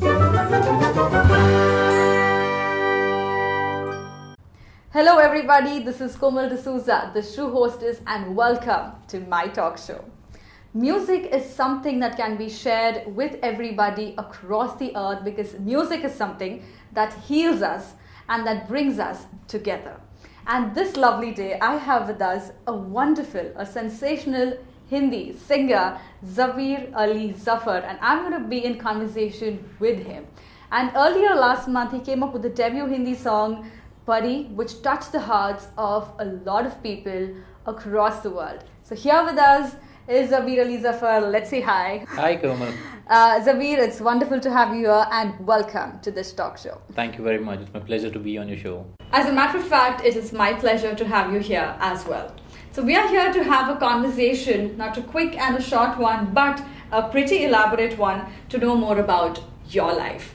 Hello everybody, this is Komal D'Souza, the Shoe Hostess, and welcome to my talk show. Music is something that can be shared with everybody across the earth because music is something that heals us and that brings us together. And this lovely day, I have with us a wonderful, a sensational Hindi singer, Zabeer Ali Zafar, and I'm going to be in conversation with him. And earlier last month, he came up with the debut Hindi song, Pari, which touched the hearts of a lot of people across the world. So here with us is Zabeer Ali Zafar. Let's say hi. Hi, Komal. Zabeer, it's wonderful to have you here and welcome to this talk show. Thank you very much. It's my pleasure to be on your show. As a matter of fact, it is my pleasure to have you here as well. So we are here to have a conversation, not a quick and a short one, but a pretty elaborate one to know more about your life.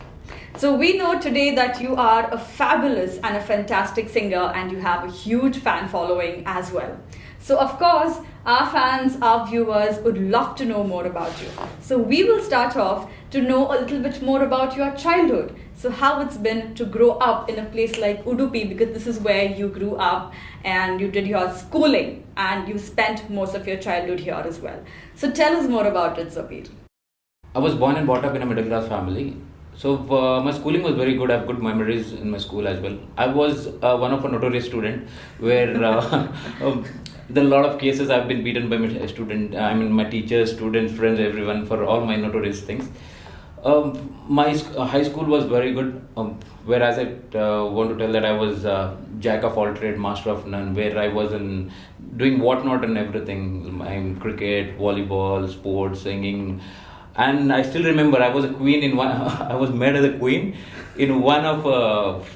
So we know today that you are a fabulous and a fantastic singer and you have a huge fan following as well. So of course, our fans, our viewers would love to know more about you. So we will start off to know a little bit more about your childhood. So how it's been to grow up in a place like Udupi, because this is where you grew up and you did your schooling and you spent most of your childhood here as well. So tell us more about it, Zabeer. I was born and brought up in a middle class family. So my schooling was very good. I have good memories in my school as well. I was one of a notorious student where there are a lot of cases I've been beaten by my teachers, students, friends, everyone for all my notorious things. My high school was very good, whereas I want to tell that I was jack of all trade, master of none, where I was doing whatnot and everything. I'm cricket, volleyball, sports, singing. And I still remember I was a queen in one. I was made as a queen in one of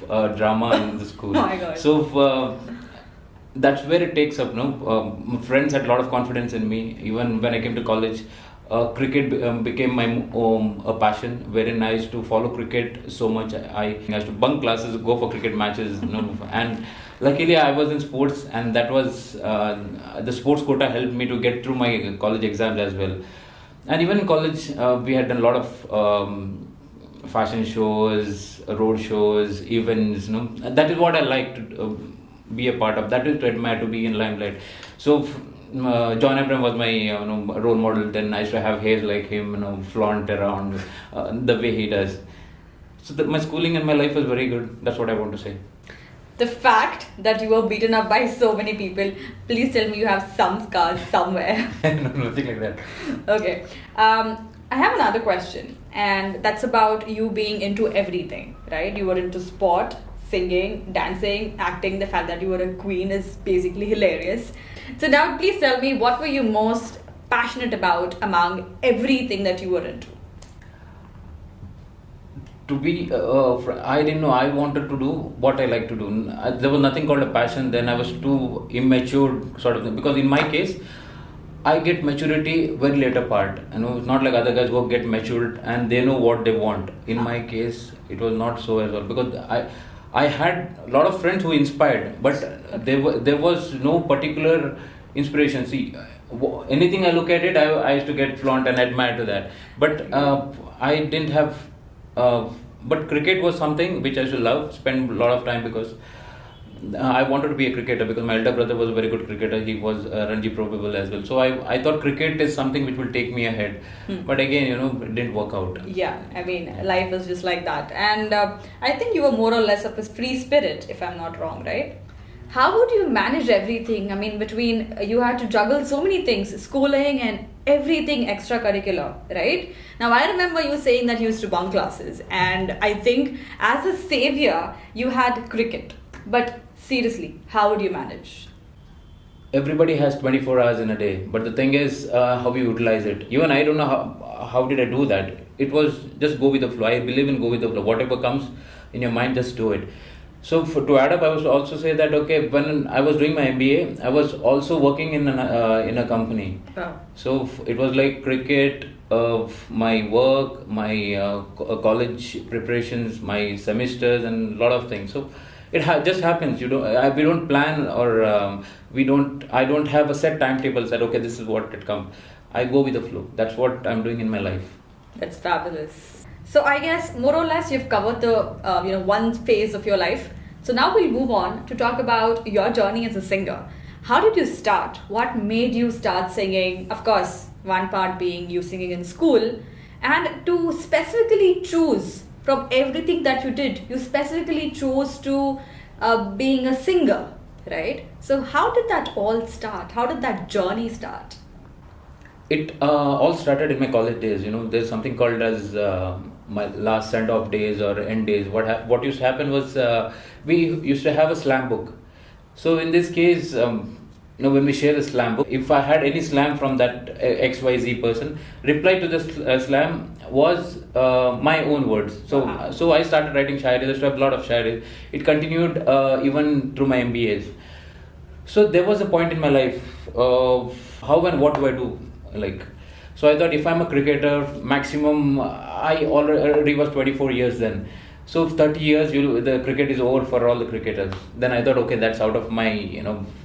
a drama in the school. Oh my God. So that's where it takes up. My friends had a lot of confidence in me. Even when I came to college, cricket became my a passion. Wherein I used to follow cricket so much. I used to bunk classes, go for cricket matches. And luckily I was in sports, and that was the sports quota helped me to get through my college exams as well. And even in college, we had done a lot of fashion shows, road shows, events. That is what I like to be a part of. That is to admire, to be in limelight. So John Abraham was my role model. Then I used to have hair like him, flaunt around the way he does. So my schooling and my life was very good. That's what I want to say. The fact that you were beaten up by so many people, please tell me you have some scars somewhere. No, nothing like that. Okay. I have another question, and that's about you being into everything, right? You were into sport, singing, dancing, acting. The fact that you were a queen is basically hilarious. So now please tell me, what were you most passionate about among everything that you were into? To be, I didn't know. I wanted to do what I like to do. There was nothing called a passion. Then I was too immature, sort of thing. Because in my case, I get maturity very later part. It's not like other guys who get matured and they know what they want. In my case, it was not so as well. Because I had a lot of friends who inspired, but there was no particular inspiration. See, anything I look at it, I used to get flaunt and admire to that. But I didn't have. But cricket was something which I used to love, spend a lot of time, because I wanted to be a cricketer, because my elder brother was a very good cricketer. He was Ranji probable as well. So I thought cricket is something which will take me ahead. But again, it didn't work out. Yeah, I mean, life is just like that. And I think you were more or less of a free spirit, if I'm not wrong, right? How would you manage everything? I mean, between you had to juggle so many things, schooling and everything extracurricular, right? Now, I remember you saying that you used to bunk classes, and I think as a savior, you had cricket. But seriously, how would you manage? Everybody has 24 hours in a day, but the thing is how you utilize it. Even I don't know how did I do that. It was just go with the flow. I believe in go with the flow. Whatever comes in your mind, just do it. So to add up, I was also say that when I was doing my MBA, I was also working in a company. Oh. So it was like cricket, my work, my college preparations, my semesters, and a lot of things. So it just happens. We don't plan, or I don't have a set timetable that this is what it comes. I go with the flow. That's what I'm doing in my life. That's fabulous. So I guess more or less you've covered the one phase of your life. So now we'll move on to talk about your journey as a singer. How did you start? What made you start singing? Of course, one part being you singing in school, and to specifically choose from everything that you did, you specifically chose to being a singer, right? So how did that all start? How did that journey start? It all started in my college days. There's something called as my last send-off days or end days. What used to happen was we used to have a slam book. So in this case, when we share the slam book, if I had any slam from that XYZ person, reply to the slam was my own words. So Wow. so I started writing shayari. I used to have a lot of shayari. It continued even through my MBAs. So there was a point in my life of how and what do I do? So I thought if I'm a cricketer, maximum, I already was 24 years then. So 30 years, the cricket is over for all the cricketers. Then I thought, okay, that's out of my,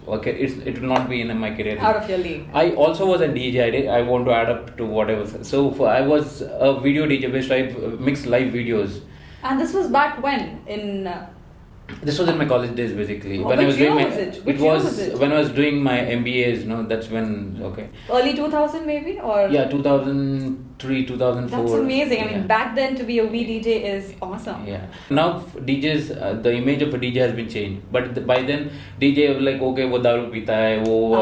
okay, it will not be in my career. Out of your league. I also was a DJ. I want to add up to whatever. So I was a video DJ based. I mixed live videos. And this was back when? This was in my college days, basically. Which year was it? Which year was it? When I was doing my MBAs. That's when. Okay. Early 2000 maybe, or? Yeah, 2003, 2004. That's amazing. I Yeah. mean, back then to be a VDJ is awesome. Yeah. Now DJs, the image of a DJ has been changed. But by then, DJ was like, okay, वो दारू पीता है, वो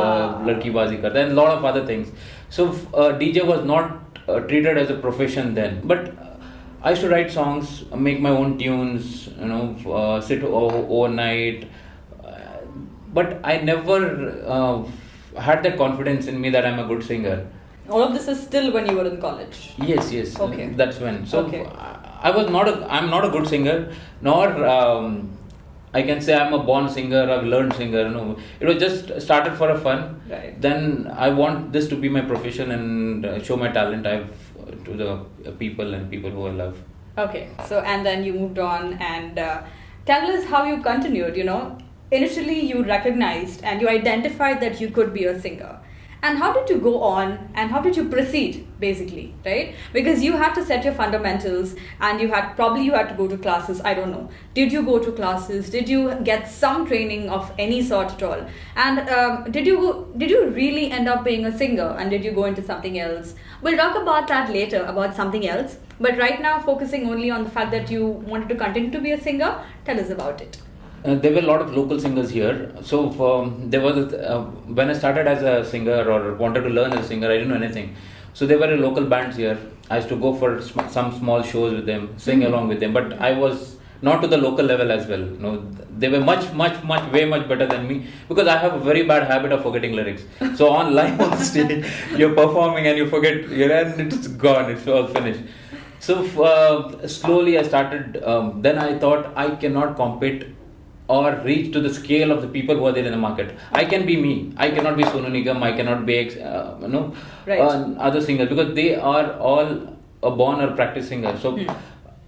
लड़कीबाजी करता है, and a lot of other things. So DJ was not treated as a profession then. But I used to write songs, make my own tunes, sit overnight. But I never had that confidence in me that I'm a good singer. All of this is still when you were in college. Yes. Okay. That's when. So Okay. I'm not a good singer, nor I can say I'm a born singer, I've learned singer. No, it was just started for a fun. Right. Then I want this to be my profession and show my talent to the people and people who I love. Okay. So, and then you moved on and tell us how you continued, Initially you recognized and you identified that you could be a singer. And how did you go on and how did you proceed basically, right? Because you had to set your fundamentals and you had to go to classes, I don't know. Did you go to classes? Did you get some training of any sort at all? And did you really end up being a singer and did you go into something else? We'll talk about that later, about something else. But right now focusing only on the fact that you wanted to continue to be a singer, tell us about it. There were a lot of local singers here. So there was when I started as a singer or wanted to learn as a singer, I didn't know anything. So there were local bands here. I used to go for some small shows with them, sing along with them. But I was not to the local level as well. They were way much better than me because I have a very bad habit of forgetting lyrics. So on live on stage, you're performing and you forget, and it's gone. It's all finished. So slowly I started. Then I thought I cannot compete or reach to the scale of the people who are there in the market. I can be me. I cannot be Sonu Nigam. I cannot be Right. Other singers because they are all a born or practice singers. So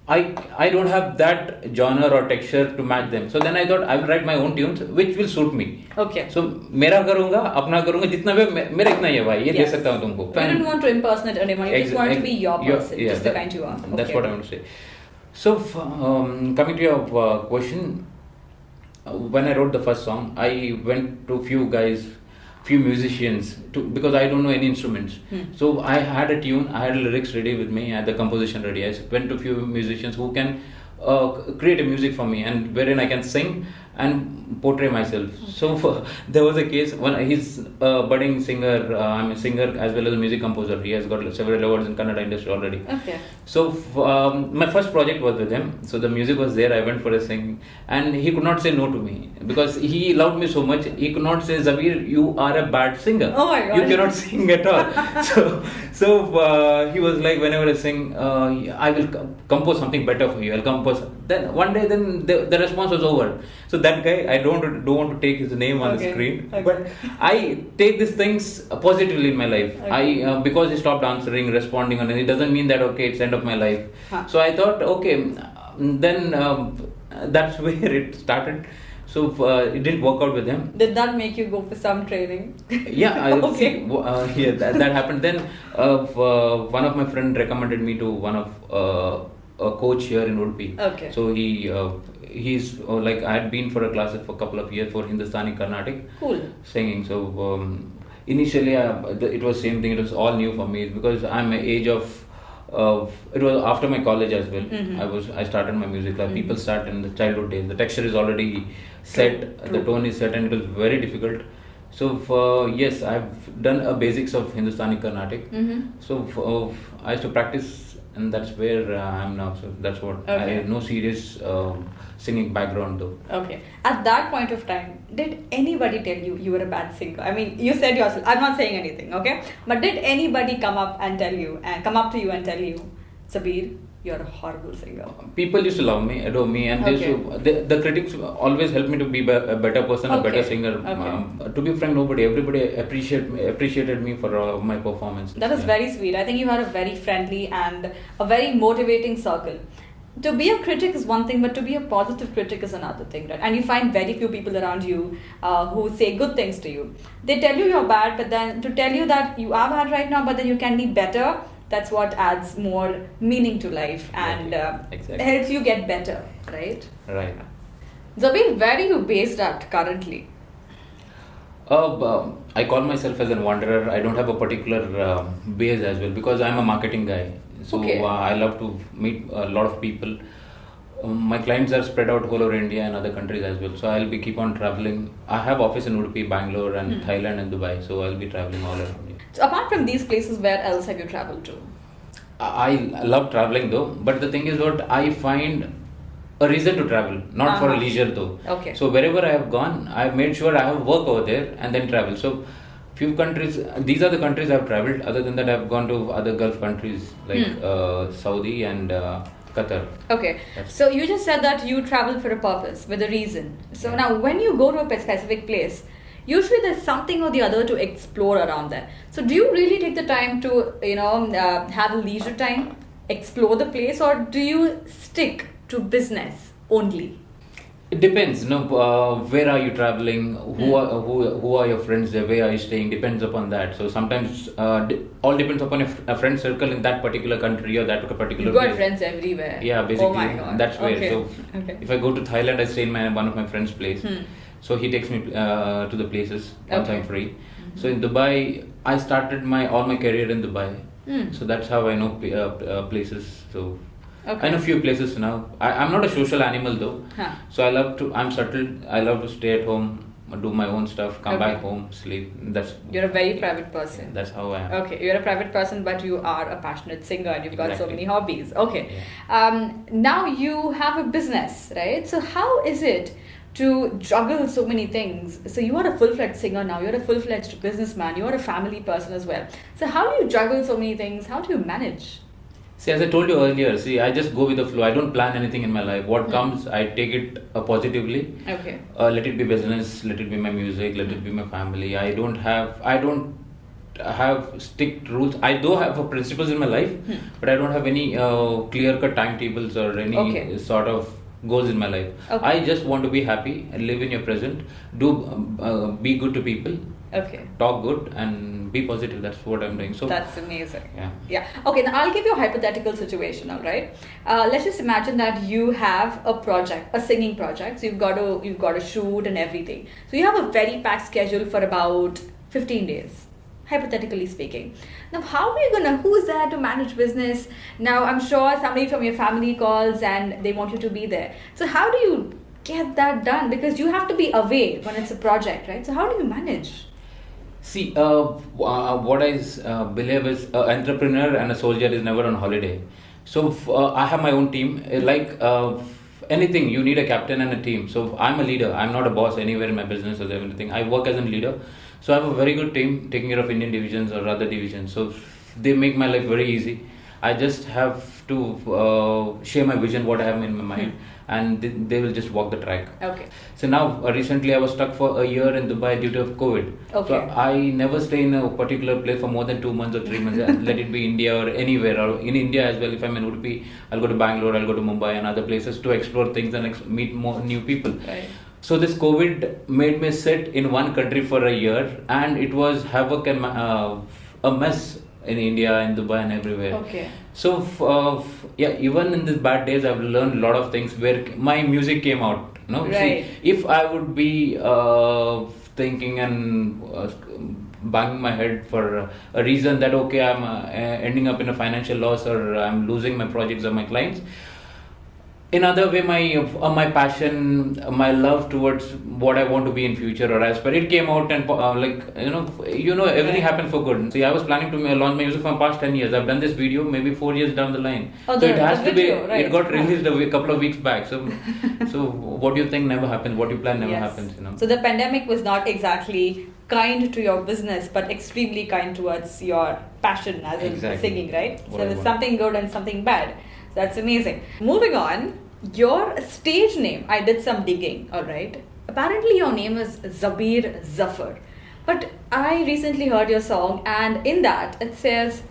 I don't have that genre or texture to match them. So then I thought I will write my own tunes which will suit me. Okay. So मेरा करूँगा, अपना करूँगा, जितना भी मेरा इतना ही है भाई, ये दे Yes. सकता हूँ तुमको. You didn't want to impersonate anyone. You just wanted to be your person, just the kind you are. That's Okay. what I want to say. So coming to your question, when I wrote the first song, I went to few musicians because I don't know any instruments. So I had a tune, I had lyrics ready with me, I had the composition ready. I went to few musicians who can create a music for me and wherein I can sing and portray myself. So there was a case when he's a budding singer. I'm a singer as well as a music composer. He has got several awards in Kannada industry already. Okay. So my first project was with him. So the music was there. I went for a sing, and he could not say no to me because he loved me so much. He could not say, Zabeer, you are a bad singer. Oh my God. You cannot sing at all. so he was like, whenever I sing, I will compose something better for you. I'll compose. Then one day, the response was over. So that guy, I don't want to take his name on the screen, but I take these things positively in my life. Okay. I because he stopped answering, responding on it, it doesn't mean that okay, it's end of my life. So I thought okay, then that's where it started. So it didn't work out with him. Did that make you go for some training? Yeah, Okay. that happened. Then one of my friend recommended me to one of a coach here in Udupi. Okay. So he's like I had been for a class for a couple of years for Hindustani Carnatic Cool. singing. So initially it was same thing. It was all new for me because I'm an age of. It was after my college as well. I started my music club. People start in the childhood days. The texture is already set. True. The tone is set, and it was very difficult. So yes, I've done a basics of Hindustani Carnatic. So I used to practice, and that's where I'm now. So that's what I have no serious singing background though. Okay. At that point of time, did anybody tell you you were a bad singer? I mean, you said yourself. I'm not saying anything, okay? But did anybody come up to you and tell you, Zabeer, you're a horrible singer? People used to love me, adore me, and the critics always helped me to be a better person, a better singer. To be frank, everybody appreciated me for my performance. That is very sweet. I think you had a very friendly and a very motivating circle. To be a critic is one thing, but to be a positive critic is another thing, right? And you find very few people around you who say good things to you. They tell you you're bad, but then to tell you that you are bad right now, but then you can be better, that's what adds more meaning to life and helps you get better, right? Right. Zabeer, where are you based at currently? I call myself as a wanderer. I don't have a particular base as well because I'm a marketing guy. So I love to meet a lot of people. My clients are spread out all over India and other countries as well. So I'll be keep on traveling. I have office in Udupi, Bangalore, and Thailand and Dubai. So I'll be traveling all around. So apart from these places, where else have you traveled to? I love traveling though, but the thing is what I find a reason to travel, not for a leisure though. Okay. So wherever I have gone, I've made sure I have work over there and then travel. So few countries, these are the countries I've traveled. Other than that, I've gone to other Gulf countries like Saudi and Qatar. Okay. So you just said that you travel for a purpose, with a reason. So now when you go to a specific place, usually there's something or the other to explore around that. So do you really take the time to, have a leisure time, explore the place, or do you stick to business only? It depends, where are you traveling, who are your friends there, where are you staying, depends upon that. So sometimes all depends upon a friend circle in that particular country or that particular You got place. friends everywhere. Yeah, basically. Oh my God. That's where. Okay. So if I go to Thailand, I stay in one of my friend's place. So he takes me to the places once I'm free. So in Dubai, I started all my career in Dubai. So that's how I know places. So I know a few places now. I'm not a social animal though. So I'm settled. I love to stay at home, do my own stuff, come back home, sleep. You're a very private person. That's how I am. Okay, you're a private person, but you are a passionate singer and you've got so many hobbies. Okay. Yeah. Now you have a business, right? So how is it to juggle so many things? So you are a full-fledged singer now, you're a full-fledged businessman, you're a family person as well. So how do you juggle so many things? How do you manage? See, as I told you earlier, I just go with the flow. I don't plan anything in my life. What comes, I take it positively. Okay. Let it be business, let it be my music, let it be my family. I don't have strict rules. I do have principles in my life, but I don't have any clear-cut timetables or any sort of goals in my life. I just want to be happy and live in your present. Be good to people. Okay. Talk good and be positive. That's what I'm doing. So that's amazing. Yeah. Okay. Now I'll give you a hypothetical situation. All right. Let's just imagine that you have a project, a singing project. So you've got to shoot and everything. So you have a very packed schedule for about 15 days, hypothetically speaking. Now, who's there to manage business? Now, I'm sure somebody from your family calls and they want you to be there. So how do you get that done? Because you have to be away when it's a project, right? So how do you manage? See, what I believe is an entrepreneur and a soldier is never on holiday. So I have my own team. Like anything, you need a captain and a team. So I'm a leader. I'm not a boss anywhere in my business or everything. I work as a leader. So I have a very good team taking care of Indian divisions or other divisions. So they make my life very easy. I just have to share my vision, what I have in my mind, and they will just walk the track. Okay. So now, recently I was stuck for a year in Dubai due to COVID. Okay. So I never stay in a particular place for more than 2 months or 3 months. Let it be India or anywhere, or in India as well. If I'm in Udupi, I'll go to Bangalore, I'll go to Mumbai and other places to explore things and meet more new people. Right. So this COVID made me sit in one country for a year, and it was havoc and a mess in India, in Dubai, and everywhere. Okay. So yeah, even in these bad days, I've learned a lot of things where my music came out. No, Right. see, if I would be thinking and banging my head for a reason that okay, I'm ending up in a financial loss or I'm losing my projects or my clients. In other way, my passion, my love towards what I want to be in future or aspire, it came out and like everything happened for good. See, I was planning to launch my music for the past 10 years. I've done this video maybe 4 years down the line. Oh, so it has the to video, be. right. It got released a couple of weeks back. So what you think never happens, what you plan never happens. So the pandemic was not exactly kind to your business, but extremely kind towards your passion as in singing, right? So there's something good and something bad. That's amazing. Moving on, your stage name, I did some digging, alright. Apparently your name is Zabeer Zafar. But I recently heard your song and in that it says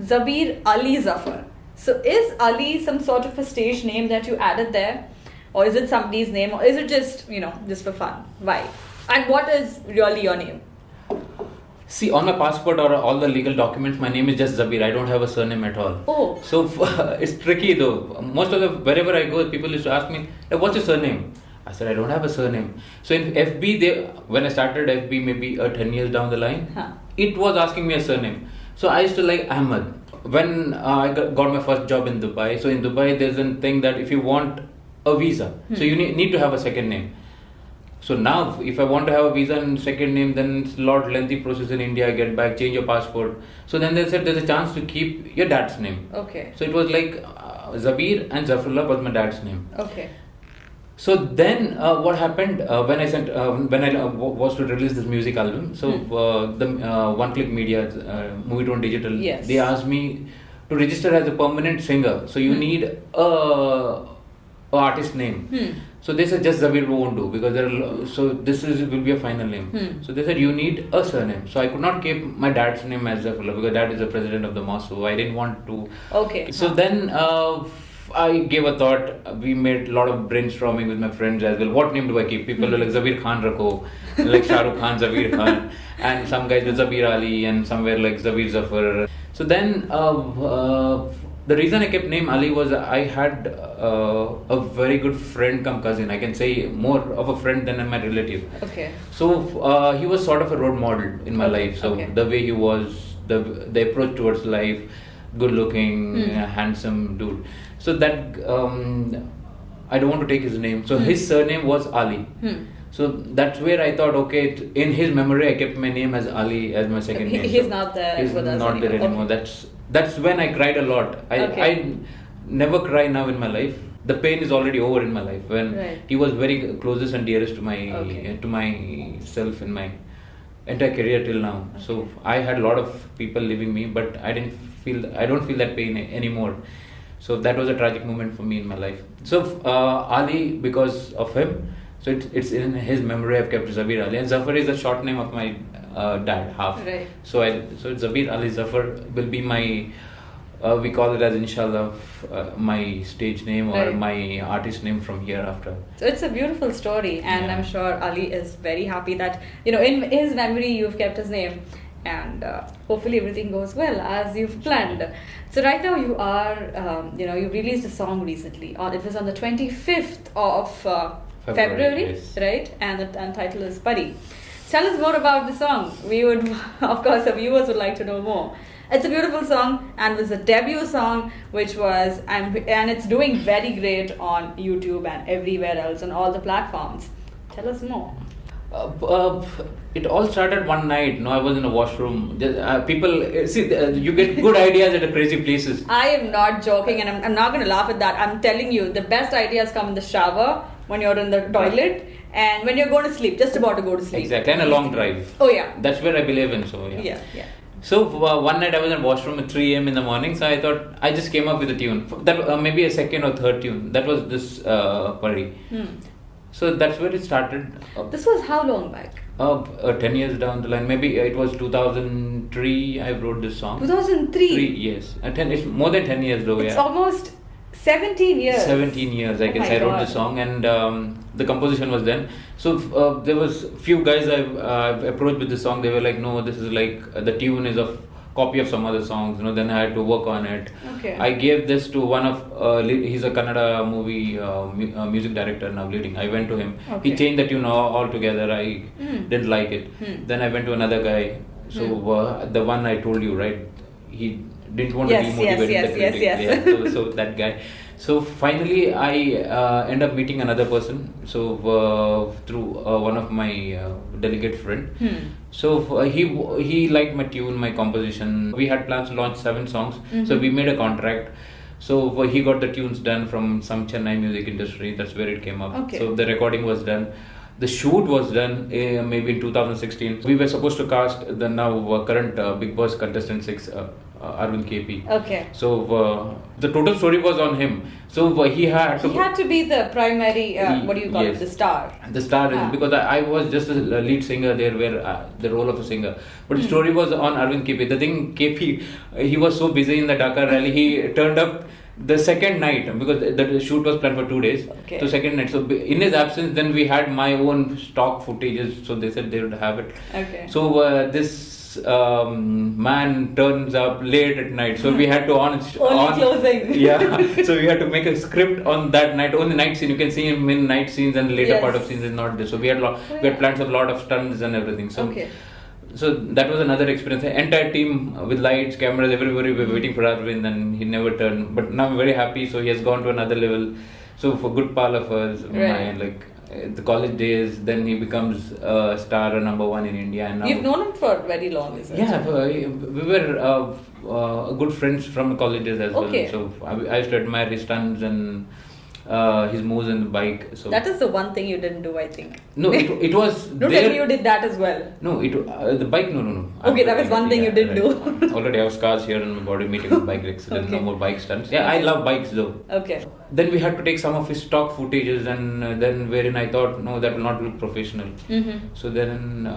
Zabeer Ali Zafar. So is Ali some sort of a stage name that you added there? Or is it somebody's name? Or is it just, just for fun? Why? And what is really your name? See, on my passport or all the legal documents, my name is just Zabeer. I don't have a surname at all. Oh. So it's tricky though. Most of wherever I go, people used to ask me, hey, what's your surname? I said, I don't have a surname. So in FB, when I started FB maybe 10 years down the line, it was asking me a surname. So I used to like Ahmed. When I got my first job in Dubai, so in Dubai there's a thing that if you want a visa, so you need to have a second name. So now, if I want to have a visa and second name, then it's a lot lengthy process in India. Get back, change your passport. So then they said there's a chance to keep your dad's name. Okay. So it was like Zabeer and Zafrullah was my dad's name. Okay. So then, what happened when I was to release this music album? So the One Click Media, Movie Tone Digital, they asked me to register as a permanent singer. So you need a artist name. So they said just Zabeer won't do because will be a final name. So they said you need a surname. So I could not keep my dad's name as Zafrullah because dad is the president of the mosque. So I didn't want to. Okay. So then I gave a thought. We made a lot of brainstorming with my friends as well. What name do I keep? People were like Zabeer Khan Rakho, like Shah Rukh Khan, Zabeer Khan, and some guys with Zabeer Ali, and somewhere like Zabeer Zafar. So then. The reason I kept name Ali was I had a very good friend come cousin. I can say more of a friend than my relative. Okay. So he was sort of a role model in my life. So the way he was, the approach towards life, good looking, handsome dude. So that I don't want to take his name. So his surname was Ali. So that's where I thought, okay, in his memory, I kept my name as Ali as my second name. He's not there with us not there anymore. That's when I cried a lot. I never cry now in my life. The pain is already over in my life. When he was very closest and dearest to myself in my entire career till now. So I had a lot of people leaving me, but I don't feel that pain anymore. So that was a tragic moment for me in my life. So Ali, because of him, so it's in his memory I've kept Zabeer Ali, and Zafar is a short name of my dad, half. Right. So Zabeer Ali Zafar will be my we call it as inshallah my stage name or my artist name from here after. So it's a beautiful story, and I'm sure Ali is very happy that in his memory you've kept his name, and hopefully everything goes well as you've planned. So right now you are you released a song recently. It was on the 25th of February, right? And the title is Pari. Tell us more about the song. We would, of course, the viewers would like to know more. It's a beautiful song and was a debut song, which was and it's doing very great on YouTube and everywhere else on all the platforms. Tell us more. It all started one night. I was in a washroom. People see you get good ideas at the crazy places. I am not joking, and I'm not going to laugh at that. I'm telling you, the best ideas come in the shower, when you're in the toilet, and when you're going to sleep, just about to go to sleep. Exactly, and a long drive. Oh yeah. That's where I believe in. So yeah. So one night I was in the washroom at 3 a.m. in the morning. So I thought I just came up with a tune. That maybe a second or third tune. That was this Pari. So that's where it started. This was how long back? 10 years down the line. Maybe it was 2003 I wrote this song. 2003? Yes. It's more than 10 years though. It's almost 17 years. 17 years, I guess. I wrote the song, and the composition was then. So there was few guys I've approached with the song. They were like, no, this is like the tune is of copy of some other songs. Then I had to work on it. Okay. I gave this to one of he's a Kannada movie music director now leading. I went to him. Okay. He changed the tune altogether. I didn't like it. Then I went to another guy. So the one I told you, right? He didn't want to demotivate the critic. Yeah, so that guy. So finally, I end up meeting another person. So through one of my delegate friend. So he liked my tune, my composition. We had plans to launch 7 songs. So we made a contract. So he got the tunes done from some Chennai music industry. That's where it came up. Okay. So the recording was done. The shoot was done maybe in 2016. We were supposed to cast the now current Big Boss contestant 6, Arvind KP. Okay. So the total story was on him. So he had to be the primary, what do you call it, the star. The star, because I was just a lead singer there, where the role of a singer. But the story was on Arvind KP. The thing, KP, he was so busy in the Dakar rally, he turned up the second night, because the shoot was planned for 2 days. Okay. So second night. So in his absence, then we had my own stock footages. So they said they would have it. Okay. So this man turns up late at night. So we had to on closing. Yeah. So we had to make a script on that night. Only night scene. You can see him in night scenes, and later part of scenes is not there. So we had plans of a lot of stunts and everything. So. Okay. So that was another experience. The entire team with lights, cameras, everybody were waiting for Arvind, and he never turned. But now I'm very happy. So he has gone to another level. So for good pal of us, the college days, then he becomes a star, #1 in India. And now you've known him for very long, is it? Yeah, we were good friends from colleges as well. So I used to admire his stunts and his moves on the bike. So that is the one thing you didn't do, I think. No, it was. Don't tell me you did that as well. No, the bike. No. Okay, that was one thing you didn't do. Already I have scars here on my body, meeting with bike accident. No more bike stunts. Yeah, I love bikes though. Okay. Then we had to take some of his stock footages, and then wherein I thought, no, that will not look professional. So then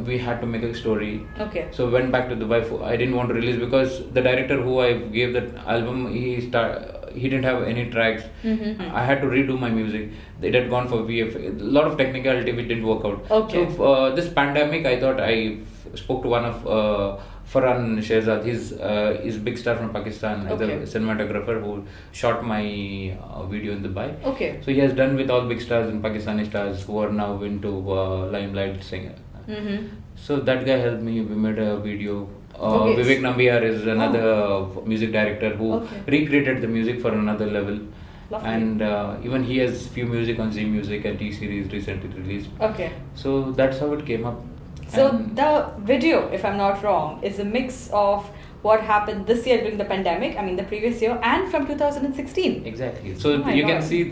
we had to make a story. Okay. So went back to Dubai. I didn't want to release because the director who I gave that album, he didn't have any tracks. I had to redo my music. It had gone for VF. A lot of technicality which didn't work out. Okay. So this pandemic, I thought I spoke to one of Farhan Shehzad. He's big star from Pakistan. He's a cinematographer who shot my video in Dubai. Okay. So he has done with all big stars and Pakistani stars who are now into limelight singer. So that guy helped me. We made a video. Vivek Nambiar is another music director who recreated the music for another level. Lovely. And even he has few music on Z Music and T Series recently released. Okay. So that's how it came up. So the video, if I'm not wrong, is a mix of what happened this year during the pandemic, the previous year, and from 2016. Exactly. So you can see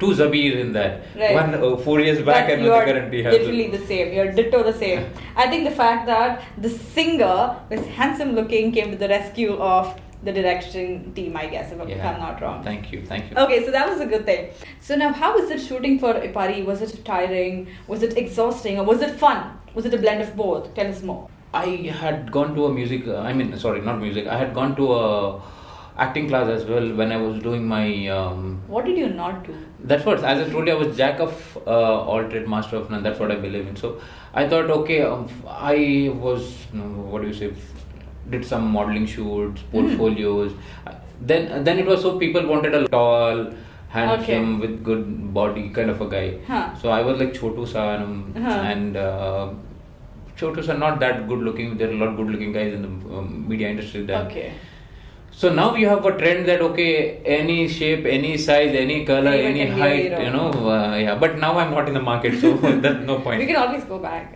two Zabeer in that. Right. One 4 years back but and you one are currently has. literally the same. You're ditto the same. I think the fact that the singer was handsome looking came to the rescue of the direction team, I guess, if I'm not wrong. Thank you. Okay, so that was a good thing. So now, how was it shooting for Ipari? Was it tiring? Was it exhausting? Or was it fun? Was it a blend of both? Tell us more. I had gone to a music, not music. I had gone to a acting class as well when I was doing my... What did you not do? That's what, as I told you, I was jack of all trade, master of none. That's what I believe in. So I thought, I was, did some modeling shoots, portfolios. Then it was so people wanted a tall, handsome, with good body kind of a guy. So I was like Chotu Sa and Chotu Sa not that good looking. There are a lot of good looking guys in the media industry then. Okay. So now you have a trend that any shape, any size, any color, any height, but now I'm not in the market, so there's no point. We can always go back.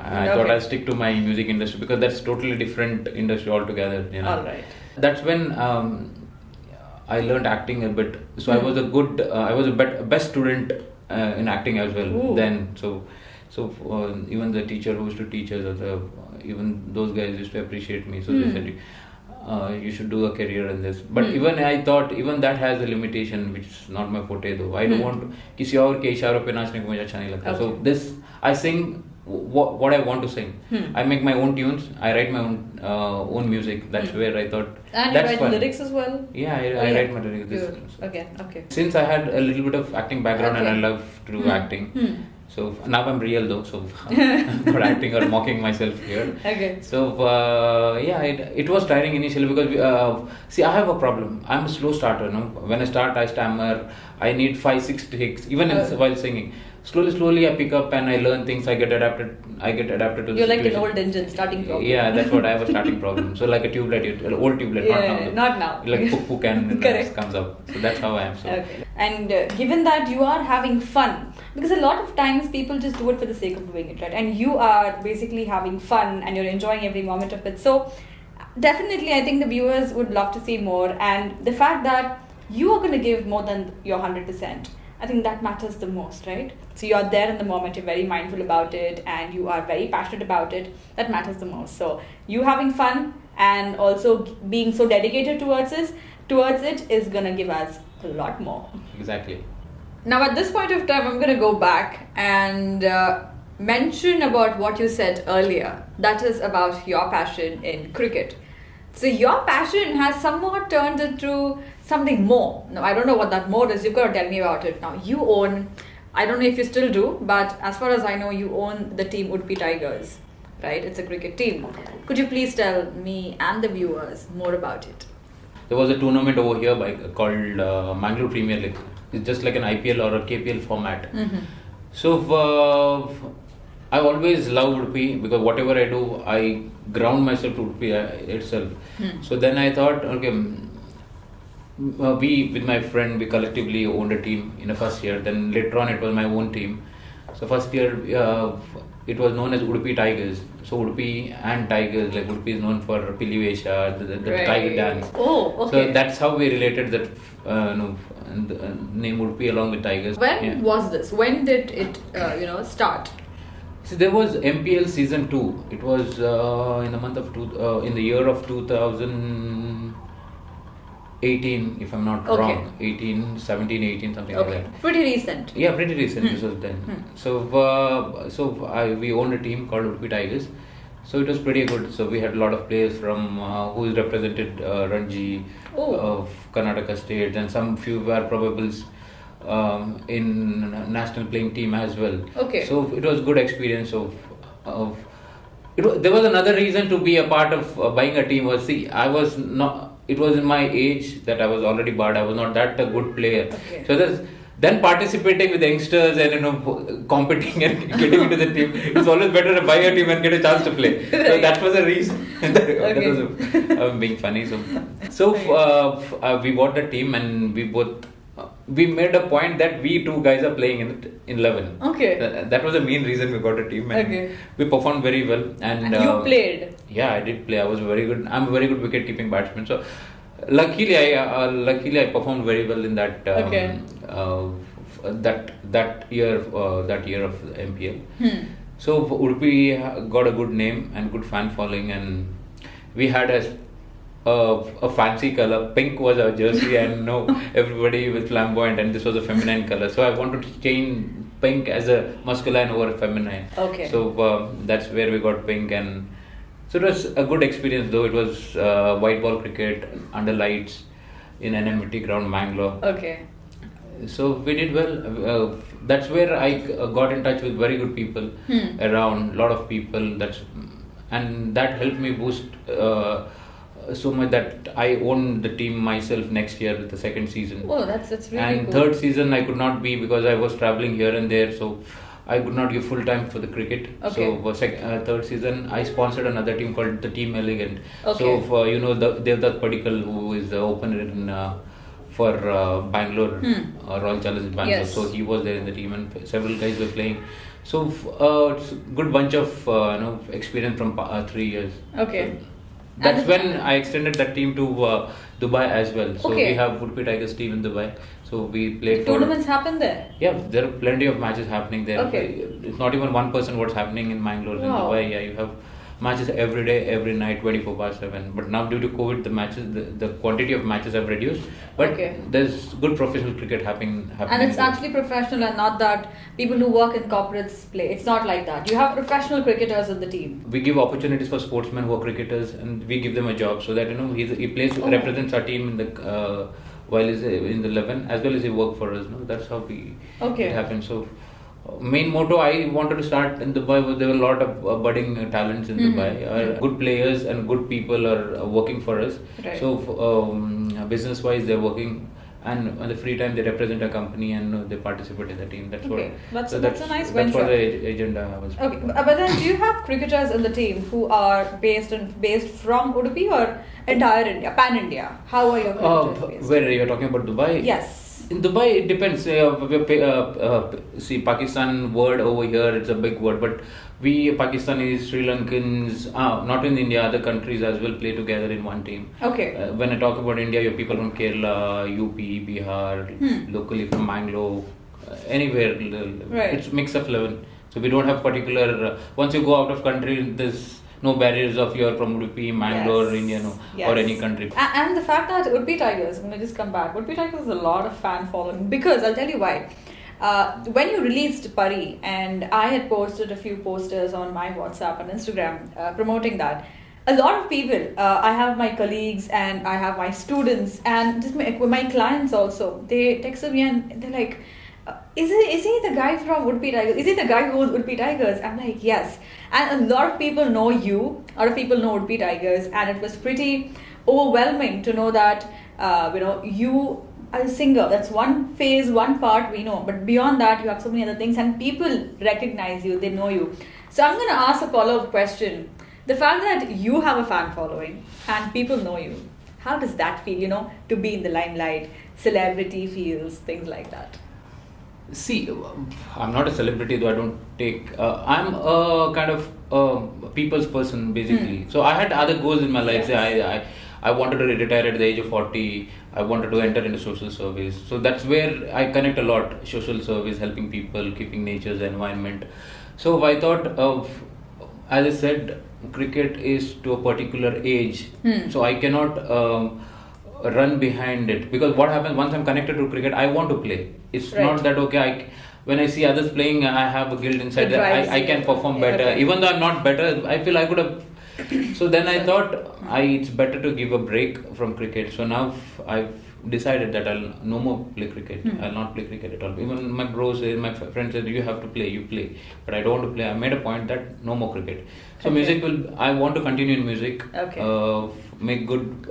I thought I'll stick to my music industry because that's totally different industry altogether. All right. That's when I learned acting a bit. So I was a best student in acting as well. Ooh. Then. So even the teacher who used to teach us, even those guys used to appreciate me. So they said, you should do a career in this. But even I thought, even that has a limitation, which is not my forte though. I don't want किसी और के इशारों पे नाचने को मुझे अच्छा नहीं लगता. So this, I sing what I want to sing. I make my own tunes. I write my own music. That's where I thought. And that's you write lyrics as well? Yeah, I write my lyrics. Good. Okay. Since I had a little bit of acting background and I love to do acting, So now I'm real though, so I'm not acting or mocking myself here. Okay. So it was tiring initially because see, I have a problem. I'm a slow starter. No, when I start, I stammer. I need 5-6 takes, even while singing. Slowly, I pick up and I learn things. I get adapted. To the You're like an situation. old engine starting problem. Yeah, that's what I have a starting problem. So like a tubeless, an old tubeless, not now. Like puk and Correct. comes up. So that's how I am. So. Okay. And given that you are having fun, because a lot of times people just do it for the sake of doing it, right? And you are basically having fun and you're enjoying every moment of it. So definitely, I think the viewers would love to see more. And the fact that you are going to give more than your 100%. I think that matters the most, right? So you're there in the moment, you're very mindful about it, and you are very passionate about it. That matters the most. So you having fun and also being so dedicated towards it is gonna give us a lot more. Exactly. Now at this point of time, I'm gonna go back and mention about what you said earlier. That is about your passion in cricket. So your passion has somewhat turned into something more. Now, I don't know what that more is. You've got to tell me about it. Now, you own, I don't know if you still do, but as far as I know, you own the team Udupi Tigers, right? It's a cricket team. Could you please tell me and the viewers more about it? There was a tournament over here called Mangalore Premier League. It's just like an IPL or a KPL format. Mm-hmm. So I always love Udupi because whatever I do, I ground myself to Udupi itself. So then I thought, okay, we with my friend, we collectively owned a team in the first year. Then later on, it was my own team. So first year, it was known as Udupi Tigers. So Udupi and Tigers, like Udupi is known for Pilivesha, the Right. tiger dance. Oh, okay. So that's how we related that name Udupi along with Tigers. When was this? When did it, start? So there was MPL season 2. It was in the month of in the year of 2018, if I'm not wrong. 17, 18, something like that. Pretty recent. Yeah, pretty recent. This was then. So we owned a team called Udupi Tigers. So it was pretty good. So we had a lot of players from who represented Ranji of Karnataka State, and some few were probables in national playing team as well. Okay. So it was good experience there was another reason to be a part of buying a team. I was not. It was in my age that I was already barred. I was not that a good player. Okay. So then participating with youngsters and competing and getting into the team, it's always better to buy a team and get a chance to play. So that was the reason. That was being funny. So we bought the team and we made a point that we two guys are playing in 11. Okay. That was the main reason we got a team, and we performed very well. And you played? Yeah, I did play. I was very good. I'm a very good wicket-keeping batsman. So luckily, I performed very well in that that year of MPL. So Udupi got a good name and good fan following, and we had a fancy color. Pink was our jersey, and everybody was flamboyant, and this was a feminine color. So I wanted to change pink as a masculine over feminine. Okay. So that's where we got pink, and so it was a good experience. Though it was white ball cricket under lights in NMT ground, Mangalore. Okay. So we did well. That's where I got in touch with very good people around. A lot of people. And that helped me boost. So much that I own the team myself next year with the second season. Oh, that's really and cool. Third season I could not be because I was traveling here and there, so I could not give full time for the cricket. Okay. So third season I sponsored another team called the Team Elegant. Okay. So for Devdutt Padikkal, who is the opener for Bangalore, Royal Challengers Bangalore. Yes. So he was there in the team, and several guys were playing. So it's a good bunch of experience from 3 years. Okay. That's when I extended that team to Dubai as well. So Okay. we have Udupi Tigers team in Dubai. So we played Tournaments happen there? Yeah, there are plenty of matches happening there. Okay. It's not even 1% what's happening in Mangalore. Wow. In Dubai, yeah, you have matches every day, every night, 24/7. But now due to COVID, the quantity of matches have reduced. But there's good professional cricket happening. And it's actually professional, and not that people who work in corporates play. It's not like that. You have professional cricketers in the team. We give opportunities for sportsmen who are cricketers, and we give them a job so that he plays represents our team in the while he's in the 11, as well as he work for us. That's how it happens. So Main motto I wanted to start in Dubai was there were a lot of budding talents in Dubai. Good players and good people are working for us. Right. So business wise they're working, and on the free time they represent a company and they participate in the team. That's Okay. what. That's a nice That's venture. what the agenda was. Okay, but then do you have cricketers in the team who are based from Udupi or entire India, pan India? How are your cricketers based? Where you're talking about Dubai? Yes. In Dubai, it depends. See, Pakistan word over here, it's a big word, but we Pakistanis, Sri Lankans, not in India, other countries as well play together in one team. Okay. When I talk about India, you have people from Kerala, UP, Bihar, locally from Mangalore, anywhere. Right. It's mix of 11. So we don't have particular. Once you go out of country, there's no barriers of you're from Udupi, Mangalore, Yes. India, Yes. or any country. And the fact that Udupi Tigers, I'm going to just come back. Udupi Tigers has a lot of fan following because I'll tell you why. When you released Pari, and I had posted a few posters on my WhatsApp and Instagram promoting that, a lot of people, I have my colleagues and I have my students and just my clients also, they texted me and they're like, is he the guy from Udupi Tigers? Is he the guy who owns Udupi Tigers? I'm like, yes. And a lot of people know you, a lot of people know Udupi Tigers, and it was pretty overwhelming to know that, you are a singer. That's one phase, one part we know. But beyond that, you have so many other things, and people recognize you, they know you. So I'm going to ask a follow-up question. The fact that you have a fan following and people know you, how does that feel, to be in the limelight, celebrity feels, things like that? See, I'm not a celebrity, though I don't take. I'm a kind of people's person, basically. So I had other goals in my life. Yes. I wanted to retire at the age of 40. I wanted to enter into social service. So that's where I connect a lot. Social service, helping people, keeping nature's environment. So I thought of, as I said, cricket is to a particular age. So I cannot run behind it, because what happens once I'm connected to cricket, I want to play. It's Right. not that okay, when I see others playing, I have a guilt inside It that drives I can you. perform Yeah, better. okay. Even though I'm not better, I feel I could have. So then I thought it's better to give a break from cricket. So now I've decided that I'll no more play cricket. I'll not play cricket at all. Even my bros, my friends said, you have to play, you play. But I don't want to play. I made a point that no more cricket. So Okay. music I want to continue in music. Okay. Make good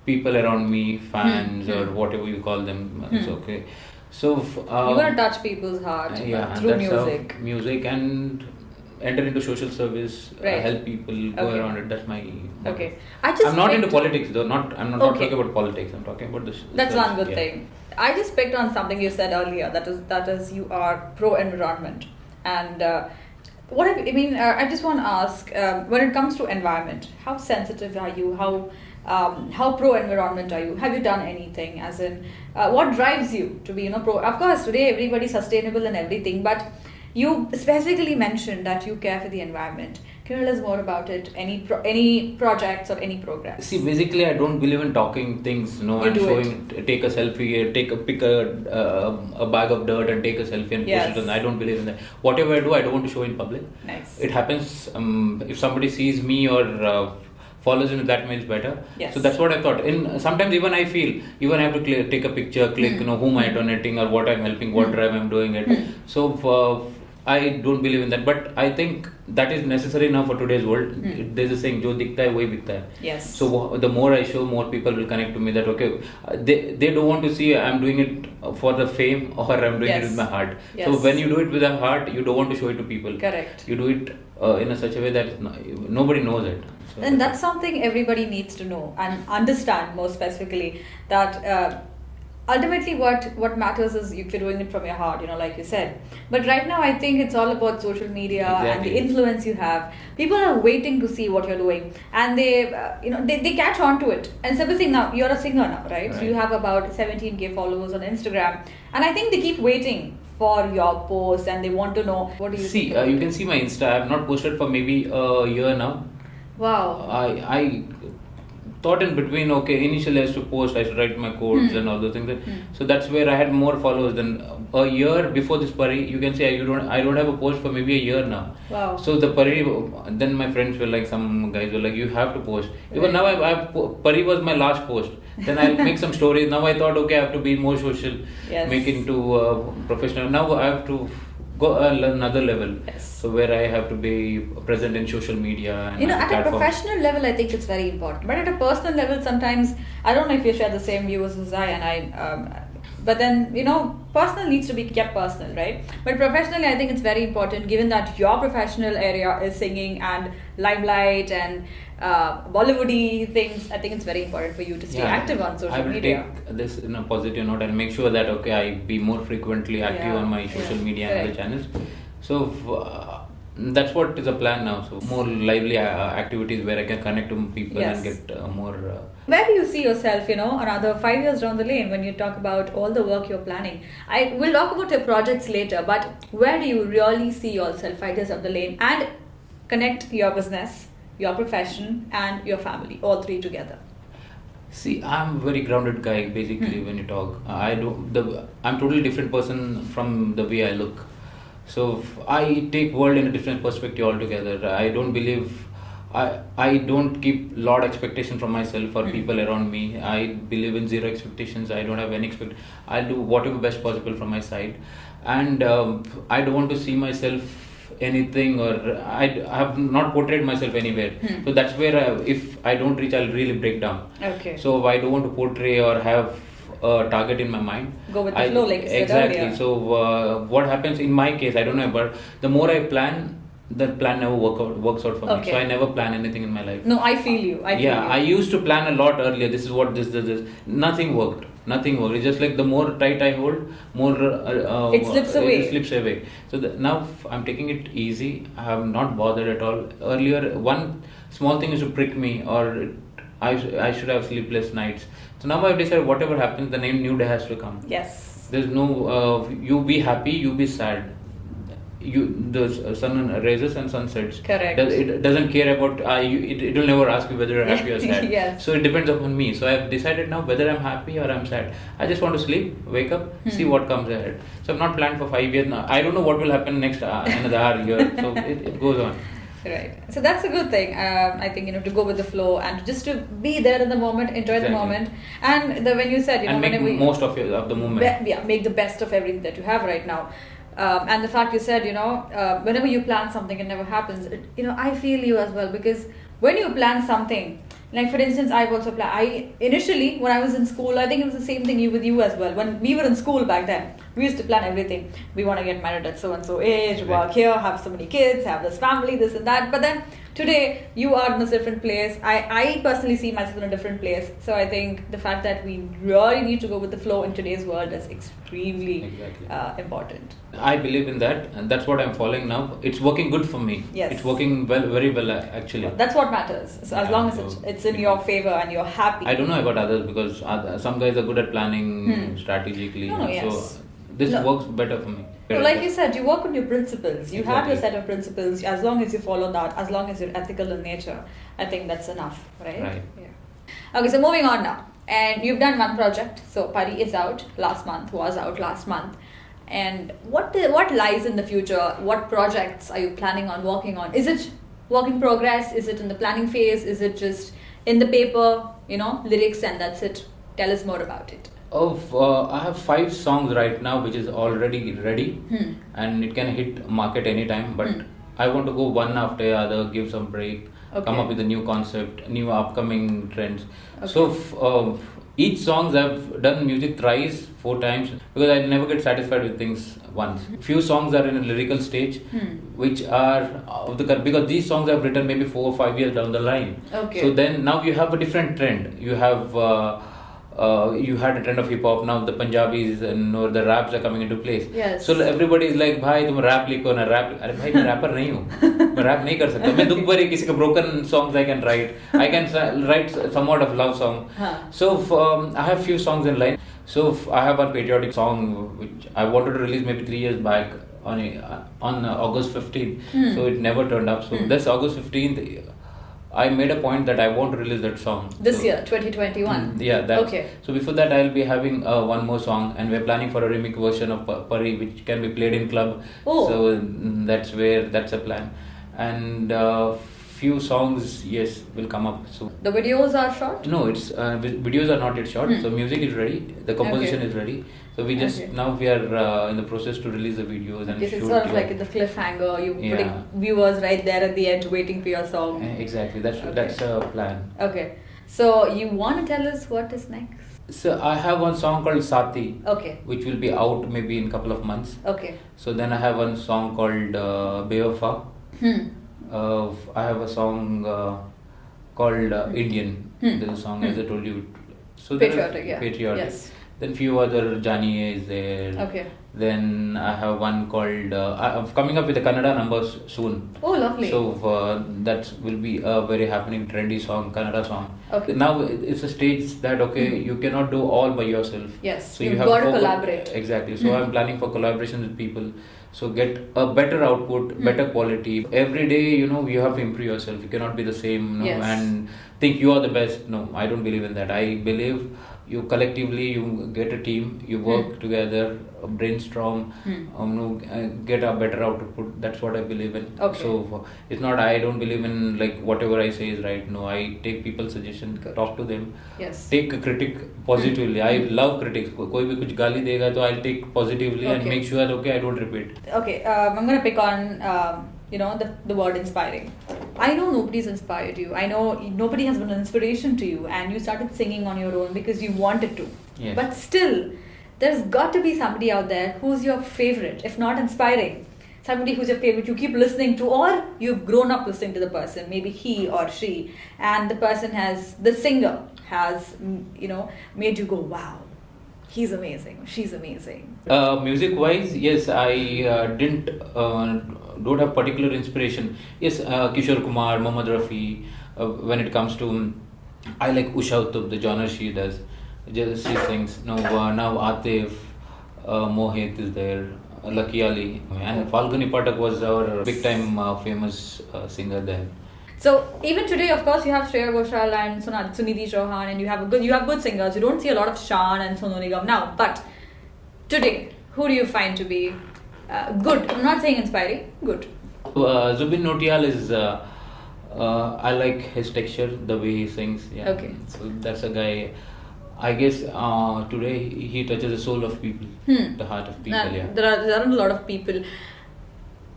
people around me, fans or whatever you call them. It's okay. So You want to touch people's heart yeah, through that's how music. music and enter into social service, Right. help people, go Okay. around it. That's my. Okay. I just I'm not into picked- politics though. I'm not Okay. talking about politics. I'm talking about this. That's one good yeah. thing. I just picked on something you said earlier. That is you are pro environment, and I just want to ask when it comes to environment, how sensitive are you? How pro environment are you? Have you done anything? As in, what drives you to be pro? Of course, today everybody's sustainable and everything, but you specifically mentioned that you care for the environment. Can you tell us more about it? Any projects or any progress? See, basically, I don't believe in talking things, You and do showing. Take a selfie, pick a bag of dirt and take a selfie and Yes. post it. And I don't believe in that. Whatever I do, I don't want to show in public. Nice. It happens if somebody sees me or follows me, that means better. Yes. So that's what I thought. Sometimes even I feel even I have to take a picture, click, whom I donating or what I'm helping, what drive I'm doing it. So I don't believe in that, but I think that is necessary now for today's world. There's a saying, "Jo dikhta hai, wahi bikta hai." Yes. So the more I show, more people will connect to me. That okay, they don't want to see I'm doing it for the fame or I'm doing it Yes. with my heart. Yes. So when you do it with a heart, you don't want to show it to people. Correct. You do it in a such a way that nobody knows it. So And that's something everybody needs to know and understand more specifically, that ultimately what matters is if you're doing it from your heart, like you said. But right now I think it's all about social media and Exactly. the influence you have. People are waiting to see what you're doing, and they catch on to it. And same thing now, you're a singer now, right? So you have about 17K followers on Instagram, and I think they keep waiting for your post and they want to know what do you see, think. you can see my Insta. I have not posted for maybe a year now. Wow. I thought in between, okay, initially I used to post, I should write my codes and all those things. So that's where I had more followers than a year before this Pari. You can say I don't have a post for maybe a year now. Wow. So the Pari, then my friends were like, some guys were like, you have to post. Even now, Pari was my last post. Then I'll make some stories. Now I thought, okay, I have to be more social, make it into professional. Now I have to go another level. Yes. So where I have to be present in social media and at platforms. a professional level, I think it's very important. But at a personal level, sometimes I don't know if you share the same views as I and I. But then, personal needs to be kept personal, right? But professionally, I think it's very important, given that your professional area is singing and limelight and Bollywoody things. I think it's very important for you to stay active on social media. I will take this in a positive note and make sure that, okay, I be more frequently active on my social media and other channels. So that's what is a plan now. So more lively activities where I can connect to people and get more... Where do you see yourself, another 5 years down the lane when you talk about all the work you're planning? I will talk about your projects later, but where do you really see yourself 5 years down the lane and connect your business, your profession and your family, all three together? See, I'm a very grounded guy basically when you talk. I'm totally different person from the way I look. So I take world in a different perspective altogether. I don't believe... I don't keep lot expectation from myself or people around me. I believe in zero expectations. I don't have any I'll do whatever best possible from my side, and I don't want to see myself anything, or I have not portrayed myself anywhere. So that's where if I don't reach, I'll really break down. Okay. So I don't want to portray or have a target in my mind. Go with the flow, like you said exactly. earlier. So what happens in my case, I don't know, but the more I plan, the plan never works out for me. So I never plan anything in my life. No, I feel you. I used to plan a lot earlier. This is what this. Nothing worked. It's just like the more tight I hold, more it slips away. It slips away. So now I'm taking it easy. I have not bothered at all. Earlier, one small thing used to prick me, or I should have sleepless nights. So now I've decided whatever happens, the new day has to come. Yes. There's no you be happy, you be sad. The sun rises and sun sets. Correct. It doesn't care about it will never ask you whether you're happy or sad. Yes. So it depends upon me. So I've decided now whether I'm happy or I'm sad. I just want to sleep, wake up, see what comes ahead. So I've not planned for 5 years now. I don't know what will happen next another hour, year. So it goes on. Right. So that's a good thing. I think to go with the flow and just to be there in the moment, enjoy the moment, and when you said and make most of the moment. Make the best of everything that you have right now. And the fact you said, whenever you plan something, it never happens. I feel you as well, because when you plan something, like for instance, I've also planned. Initially, when I was in school, I think it was the same thing with you as well. When we were in school back then, we used to plan everything. We want to get married at so and so age, work here, have so many kids, have this family, this and that. But then today, you are in a different place. I personally see myself in a different place. So I think the fact that we really need to go with the flow in today's world is extremely important. I believe in that, and that's what I'm following now. It's working good for me. Yes. It's working very well actually. That's what matters. So as long as it's in your favor and you're happy. I don't know about others, because some guys are good at planning strategically. So this works better for me. So like you said, you work on your principles. You have your set of principles. As long as you follow that, as long as you're ethical in nature, I think that's enough, right? Right. Yeah. Okay, so moving on now. And you've done one project. So Pari is out last month, was out last month. And what lies in the future? What projects are you planning on working on? Is it work in progress? Is it in the planning phase? Is it just in the paper, lyrics and that's it? Tell us more about it. I have 5 songs right now which is already ready and it can hit market anytime, but I want to go one after the other, give some break, come up with a new concept, new upcoming trends. So each songs I've done music thrice, 4 times, because I never get satisfied with things once. Few songs are in a lyrical stage, which are because these songs I've written maybe 4 or 5 years down the line. So then now you have a different trend. You have you had a trend of hip hop, now the Punjabis and or the raps are coming into place. Yes. So everybody is like, भाई तुम rap लिखो ना rap. अरे भाई मैं rapper नहीं हूँ, मैं rap नहीं कर सकता. मैं दुख भरे किसी का broken songs I can write. I can write somewhat of love song. So I have few songs in line. So I have one patriotic song which I wanted to release maybe 3 years back on August 15th. So it never turned up. So this August 15th. I made a point that I won't release that song This year, 2021. Yeah, that. Okay. So before that, I'll be having one more song, and we're planning for a remix version of Pari, which can be played in club. Oh. So that's a plan, and few songs, yes, will come up. So The videos are short? no, it's videos are not yet shot. So music is ready, the composition is ready. So we just now we are in the process to release the videos and Okay, so shoot. it's sort of like the cliffhanger. You putting viewers right there at the edge waiting for your song. Exactly, that's a plan. Okay, so you want to tell us what is next? So I have one song called Sati, Okay. which will be out maybe in a couple of months. Okay. So then I have one song called Bewafa. I have a song called Indian. There's a song, as I told you. So Patriotic, yeah. Patriotic. Yes. Then few other Janiye is there. Okay. Then I have one called I'm coming up with the Kannada numbers soon. Oh, lovely. So that will be a very happening trendy song, Kannada song. Okay. Now it's a stage that you cannot do all by yourself. Yes. So You've you have got to collaborate. Exactly. So I'm planning for collaboration with people. So get a better output, better quality. Every day, you have to improve yourself. You cannot be the same, Yes. and think you are the best. No, I don't believe in that. I believe you collectively, you get a team, you work together, brainstorm, get a better output. That's what I believe in. Okay. So it's not, I don't believe in like whatever I say is right. No, I take people's suggestion, talk to them. Yes. Take a critic positively. I love critics. कोई भी कुछ गाली देगा तो I'll take positively and make sure that I don't repeat. Okay, I'm going to pick on the word inspiring. I know nobody's inspired you. I know nobody has been an inspiration to you, and you started singing on your own because you wanted to. Yes. But still, there's got to be somebody out there who's your favorite, if not inspiring. Somebody who's your favorite, you keep listening to, or you've grown up listening to the person, maybe he or she, and the singer has, made you go, wow, he's amazing, she's amazing. Music wise, yes, I don't have particular inspiration. Yes, Kishore Kumar, Mohammad Rafi. When it comes to, I like Usha Uttub, the genre she does. She sings. Now Atif, Mohit is there, Lucky Ali, and Falguni Patak was our big time famous singer then. So even today, of course, you have Shreya Ghoshal and Sunidhi Chauhan, and you have good singers. You don't see a lot of Shan and Sonu Nigam now, but today, who do you find to be good? I'm not saying inspiring, good. Zubin Nautiyal is. I like his texture, the way he sings. Yeah. Okay. So that's a guy. I guess today he touches the soul of people, the heart of people. Yeah. There aren't a lot of people.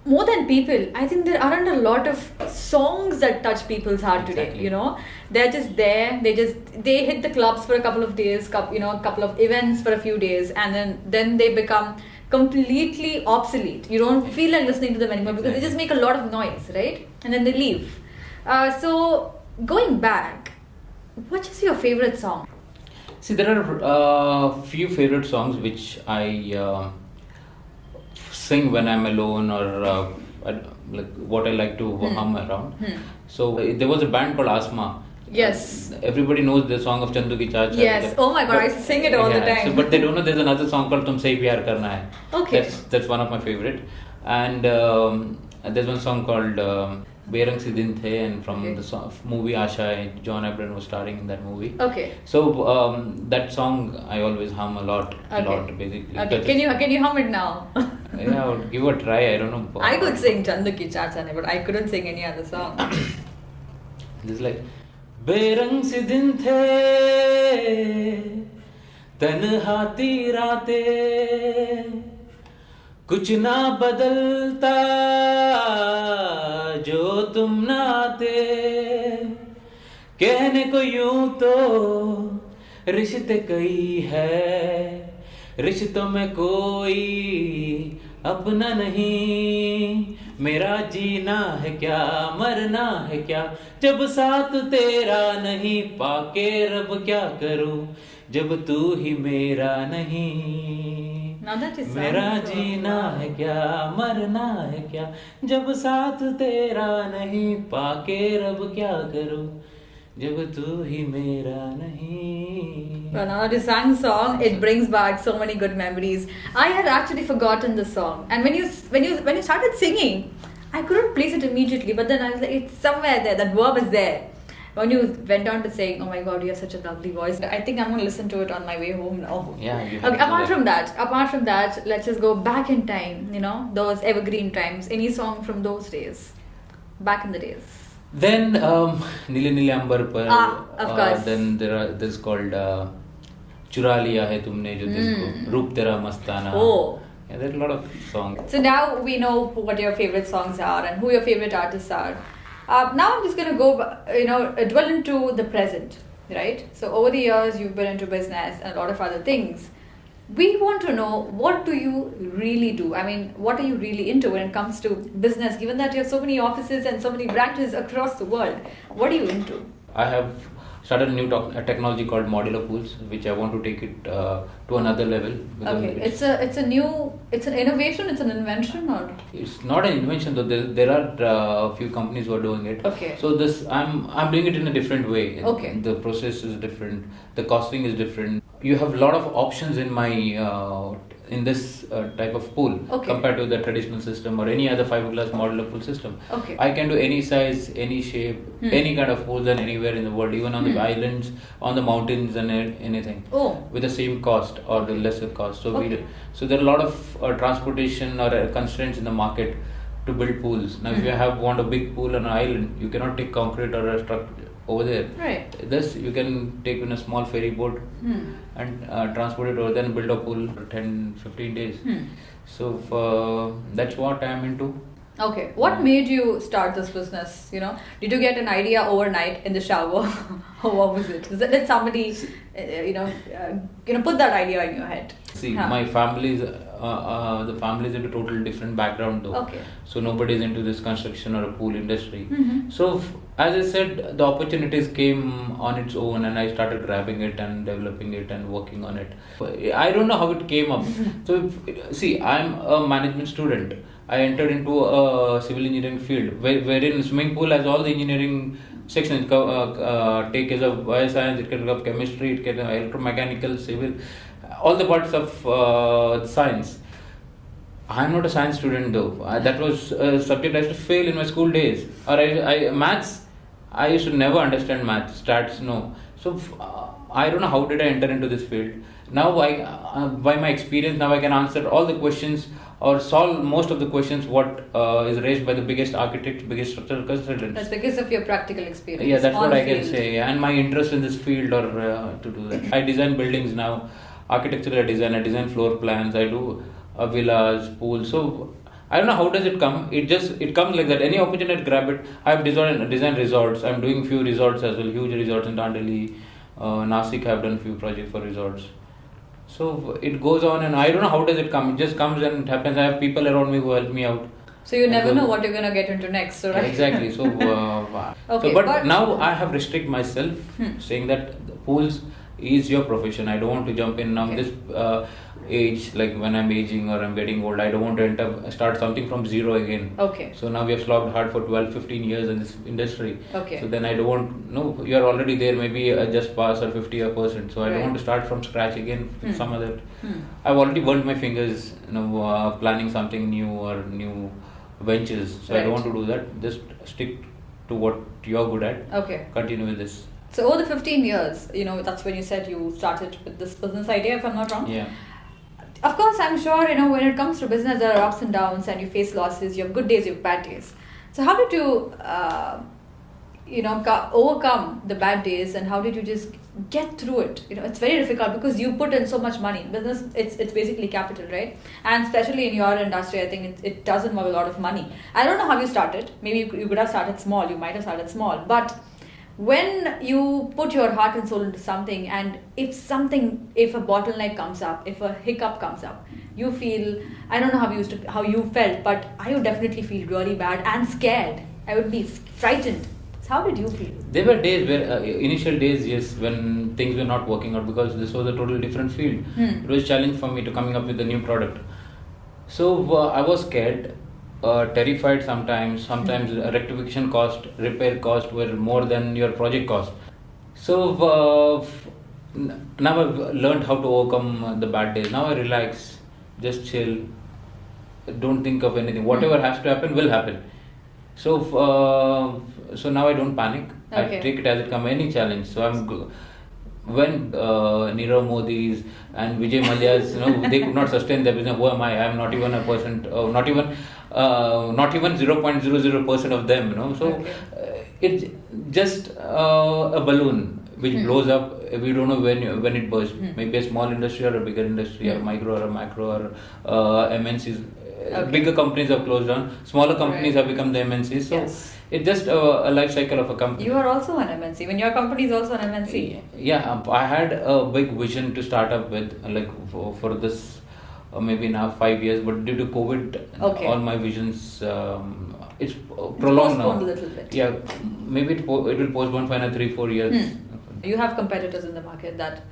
More than people, I think there aren't a lot of songs that touch people's heart today. They're just there. They hit the clubs for a couple of days, a couple of events for a few days, and then they become completely obsolete. You don't feel like listening to them anymore because they just make a lot of noise, right? And then they leave. So going back, what is your favorite song? See, there are few favorite songs which I sing when I'm alone, or like what I like to hum around. So there was a band called Asma. Yes. Everybody knows the song of Chandu Ki Chacha. Yes. Oh my God, I used to sing it all the time. But they don't know there's another song called Tumse Hi Pyar Karna Hai. Okay. That's one of my favorite. And there's one song called Berang Si Din The, and from the movie Asha, John Abraham was starring in that movie. Okay. So that song I always hum a lot basically. Okay. Can you hum it now? Yeah, I would give a try. I don't know. I could sing Chandu Ki Chacha, but I couldn't sing any other song. It's like बेरंग से दिन थे तन्हाती रातें कुछ ना बदलता जो तुम ना आते कहने को यूं तो रिश्ते कई है रिश्तों में कोई अपना नहीं मेरा जीना है क्या मरना है क्या जब साथ तेरा नहीं पाके रब क्या करूं जब तू ही मेरा नहीं मेरा जीना है क्या मरना है क्या जब साथ तेरा नहीं पाके रब क्या करूं जब तू ही मेरा नहीं. Well, now that you sang the song, it brings back so many good memories. I had actually forgotten the song, and when you started singing, I couldn't place it immediately, but then I was like, it's somewhere there. That verb is there. When you went on to saying, "Oh my God, you have such a lovely voice," I think I'm going to listen to it on my way home now. Yeah. You have Okay. to do that. Apart from that, let's just go back in time. You know, those evergreen times. Any song from those days, back in the days. Then Nili Nili Ambar Par. Of course. Then there's called Chura Liya Hai Tumne Jo Disko. Roop Tera Mastana. Oh. Yeah, there's a lot of songs. So now we know what your favorite songs are and who your favorite artists are. Now I'm just going to go, dwell into the present, right? So over the years, you've been into business and a lot of other things. We want to know, what do you really do? I mean, what are you really into when it comes to business, given that you have so many offices and so many branches across the world? What are you into? I have started a new technology called modular pools, which I want to take it to another level. Okay, it's an innovation, it's an invention, or? It's not an invention though. There are a few companies who are doing it. Okay. So I'm doing it in a different way. Okay. The process is different. The costing is different. You have a lot of options in my in this type of pool compared to the traditional system or any other fiberglass modular pool system. Okay. I can do any size, any shape, any kind of pools and anywhere in the world, even on the islands, on the mountains and anything. Oh. With the same cost or the lesser cost. So so there are a lot of transportation or constraints in the market to build pools. Now, if you want a big pool on an island, you cannot take concrete or a structure over there. Right. This you can take in a small ferry boat and transport it over there and build a pool for 10-15 days. So that's what I am into. Okay. What made you start this business? You know, did you get an idea overnight in the shower? Or what was it? Did somebody, put that idea in your head? See, my family is the family is into total different background though. Okay. So nobody is into this construction or a pool industry. So as I said, the opportunities came on its own, and I started grabbing it and developing it and working on it. I don't know how it came up. So see, I'm a management student. I entered into a civil engineering field wherein swimming pool has all the engineering sections. Take as of bioscience, it can have chemistry, it can have electromechanical, civil, all the parts of science. I'm not a science student though. That was a subject I used to fail in my school days. Or maths, I used to never understand maths, stats, no. So I don't know how did I enter into this field. Now by my experience, now I can answer all the questions or solve most of the questions what is raised by the biggest architects, biggest structural consultants. That's because of your practical experience. Yeah, that's what I field. can say. And my interest in this field or to do that. I design buildings now, architectural design, I design floor plans, I do villas, pools. So I don't know how does it come. It comes like that. Any opportunity, grab it. I've designed resorts. I'm doing few resorts as well, huge resorts in Dandeli, Nasik. I've done few projects for resorts. So it goes on, and I don't know how does it come. It just comes and it happens. I have people around me who help me out. So you never know what you're gonna get into next, so right? Exactly. So, okay, but now I have restrict myself, saying that the pools is your profession. I don't want to jump in now this age, like when I'm aging or I'm getting old. I don't want to start something from zero again. Okay. So now we have slogged hard for 12-15 years in this industry. Okay. So then I don't want, no, you're already there, maybe just pass or 50%. So I don't want to start from scratch again with some other. I've already burnt my fingers, planning something new or new ventures. So I don't want to do that. Just stick to what you're good at. Okay. Continue with this. So over the 15 years, that's when you said you started with this business idea, if I'm not wrong. Yeah. Of course, I'm sure, when it comes to business, there are ups and downs and you face losses, you have good days, you have bad days. So how did you, overcome the bad days, and how did you just get through it? It's very difficult because you put in so much money. Business, it's basically capital, right? And especially in your industry, I think it does involve a lot of money. I don't know how you started. Maybe you could have started small. You might have started small. But when you put your heart and soul into something, and if a bottleneck comes up, if a hiccup comes up, you feel, I don't know how you felt, but I would definitely feel really bad and scared. I would be frightened. So how did you feel? There were days where, initial days, yes, when things were not working out because this was a totally different field. It was a challenge for me to coming up with a new product. So I was scared. Terrified sometimes rectification cost, repair cost were more than your project cost. So now I've learned how to overcome the bad days. Now I relax, just chill, don't think of anything. Whatever has to happen will happen. So now I don't panic. Okay. I take it as it comes, any challenge. So when Nirav Modi's and Vijay Mallya's, they could not sustain their business. Who am I? I'm not even a percent, not even 0.00% of them. So it's just a balloon which blows up. We don't know when it bursts. Maybe a small industry or a bigger industry, or micro or a macro or MNCs. Bigger companies have closed down. Smaller companies have become the MNCs. So it's just a life cycle of a company. You are also an MNC. When your company is also an MNC. Yeah, I had a big vision to start up with, like for this maybe now 5 years, but due to COVID, all my visions it's prolonged now. A little bit. Yeah, maybe it will postpone for another 3-4 years. You have competitors in the market that.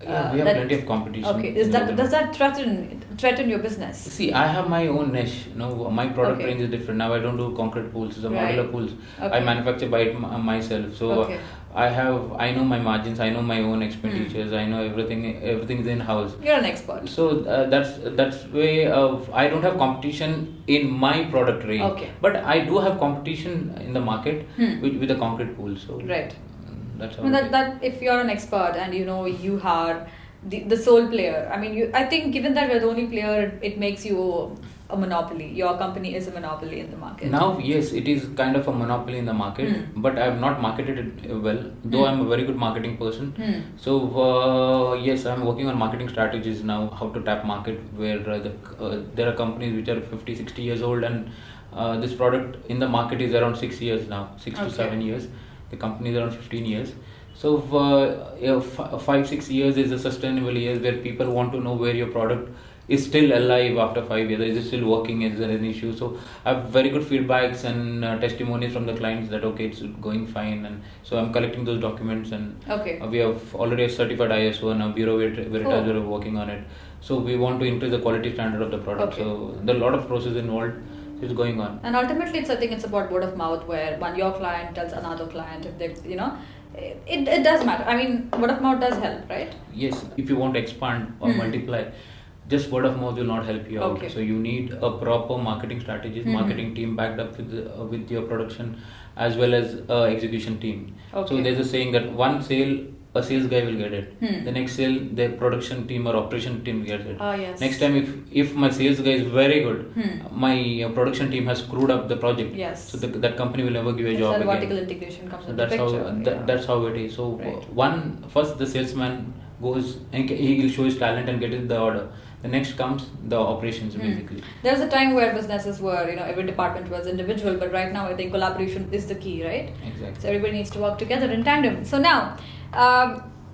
We have plenty of competition. Okay, does that threaten your business? See, I have my own niche. My product range is different. Now I don't do concrete pools, the modular pools. I manufacture by it myself. So I know my margins, I know my own expenditures, I know everything is in house. You're an expert. So that's way of, I don't have competition in my product range. But I do have competition in the market with the concrete pools. So that's how that if you're an expert and you are the sole player, I think given that you're the only player, it makes you a monopoly. Your company is a monopoly in the market. Now, yes, it is kind of a monopoly in the market, but I have not marketed it well, though I'm a very good marketing person. So, yes, I'm working on marketing strategies now, how to tap market, where there are companies which are 50, 60 years old, and this product in the market is around 6 years now, 6 to 7 years. The company is around 15 years. So 5-6 years is a sustainable years where people want to know where your product is still alive after 5 years. Is it still working? Is there an issue? So I have very good feedbacks and testimonies from the clients that it's going fine. And so I'm collecting those documents, and we have already a certified ISO and a Bureau Veritas are working on it. So we want to increase the quality standard of the product. So there are a lot of process involved. It's going on, and ultimately I think it's about word of mouth, where your client tells another client. If they it does matter. Word of mouth does help, right? Yes, if you want to expand or multiply, just word of mouth will not help you out. So you need a proper marketing strategy, marketing team backed up with your production as well as execution team. So there's a saying that one sale, a sales guy will get it. The next sale, the production team or operation team gets it. Next time, if my sales guy is very good, my production team has screwed up the project. So that company will never give a job again. Vertical integration comes into the picture. That's how it is. So first the salesman goes and he will show his talent and get the order. The next comes the operations basically. There was a time where businesses were, every department was individual, but right now I think collaboration is the key, right? Exactly. So everybody needs to work together in tandem. So now,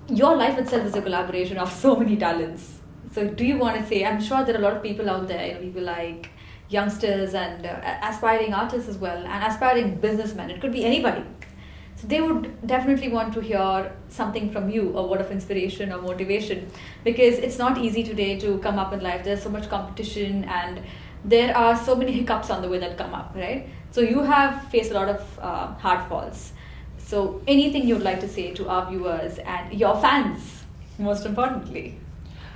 your life itself is a collaboration of so many talents. So do you want to say, I'm sure there are a lot of people out there, people like youngsters and aspiring artists as well, and aspiring businessmen. It could be anybody. So they would definitely want to hear something from you, a word of inspiration or motivation, because it's not easy today to come up in life. There's so much competition and there are so many hiccups on the way that come up, right? So you have faced a lot of hard falls. So anything you'd like to say to our viewers and your fans, most importantly?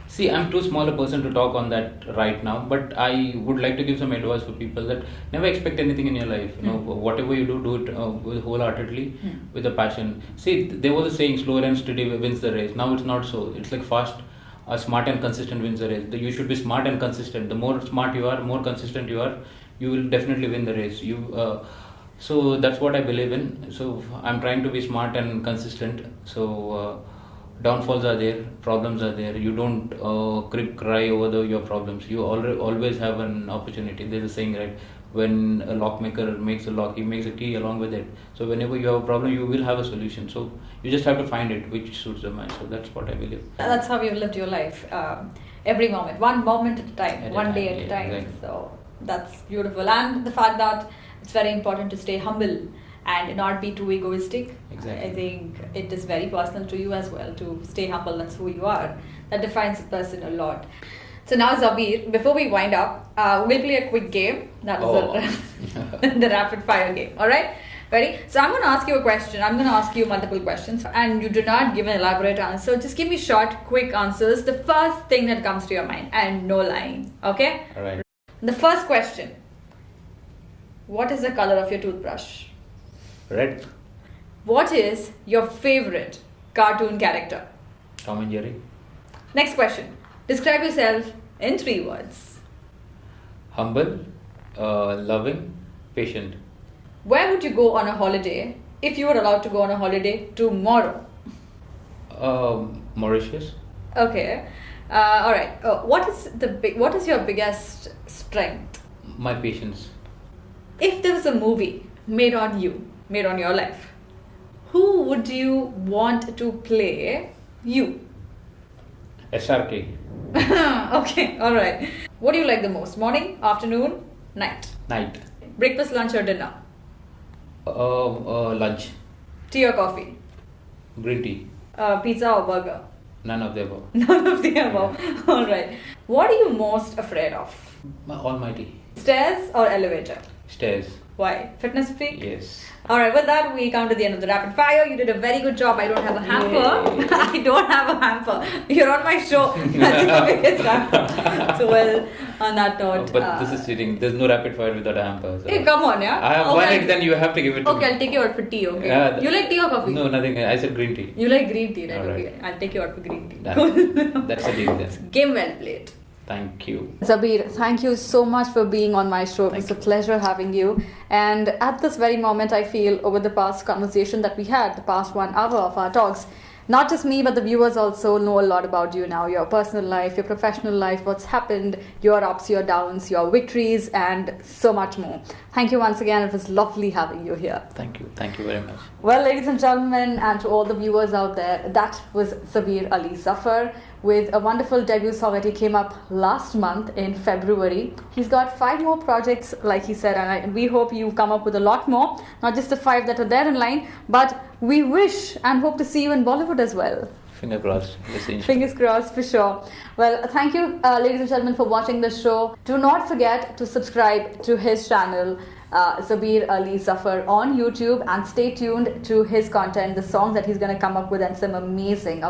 See, I'm too small a person to talk on that right now, but I would like to give some advice for people that never expect anything in your life. Whatever you do it wholeheartedly, with a passion. See, there was a saying, slow and steady wins the race. Now it's not so. It's like fast, smart and consistent wins the race. You should be smart and consistent. The more smart you are, more consistent you are, you will definitely win the race. So that's what I believe in. So I'm trying to be smart and consistent. So downfalls are there, problems are there. You don't cry over your problems. You always have an opportunity. There's a saying, right? When a lockmaker makes a lock, he makes a key along with it. So whenever you have a problem, you will have a solution. So you just have to find it, which suits the man. So that's what I believe. That's how you've lived your life. Every moment, one moment at a time, one day at a time. Exactly. So that's beautiful. And the fact that it's very important to stay humble and not be too egoistic. Exactly. I think it is very personal to you as well to stay humble. That's who you are. That defines a person a lot. So now, Zabeer, before we wind up, we'll play a quick game. That is the rapid fire game. All right? Ready? So I'm going to ask you a question. I'm going to ask you multiple questions, and you do not give an elaborate answer. Just give me short, quick answers. The first thing that comes to your mind, and no lying. Okay? All right. The first question. What is the color of your toothbrush? Red. What is your favorite cartoon character? Tom and Jerry. Next question. Describe yourself in 3 words. Humble, loving, patient. Where would you go on a holiday if you were allowed to go on a holiday tomorrow? Mauritius. Okay. All right. What is your biggest strength? My patience. If there was a movie made on your life, who would you want to play you? SRK. Okay. All right. What do you like the most? Morning, afternoon, night? Night. Breakfast, lunch, or dinner? Lunch. Tea or coffee? Green tea. Pizza or burger? None of the above. None of the above. All right. What are you most afraid of? My Almighty. Stairs or elevator? Stairs. Why? Fitness freak? Yes. All right. With that, we come to the end of the rapid fire. You did a very good job. I don't have a hamper. I don't have a hamper. You're on my show. That's the biggest hamper. So well, on that note. But this is cheating. There's no rapid fire without a hamper. So. Hey, come on, yeah. I have won it. Then you have to give it to me. Okay, I'll take you out for tea. Okay. You like tea or coffee? No, nothing. I said green tea. You like green tea, right? All right. Okay. I'll take you out for green tea. That's a deal then. Game well played. Thank you. Zabeer, thank you so much for being on my show. It was a pleasure having you. And at this very moment, I feel over the past conversation that we had, the past 1 hour of our talks, not just me, but the viewers also know a lot about you now, your personal life, your professional life, what's happened, your ups, your downs, your victories, and so much more. Thank you once again. It was lovely having you here. Thank you. Thank you very much. Well, ladies and gentlemen, and to all the viewers out there, that was Zabeer Ali Zafar with a wonderful debut song that he came up last month in February. He's got 5 more projects, like he said, and we hope you come up with a lot more, not just the 5 that are there in line, but we wish and hope to see you in Bollywood as well. Fingers crossed. Fingers crossed for sure. Well, thank you, ladies and gentlemen, for watching this show. Do not forget to subscribe to his channel, Zabeer Ali Zafar, on YouTube, and stay tuned to his content, the songs that he's going to come up with, and some amazing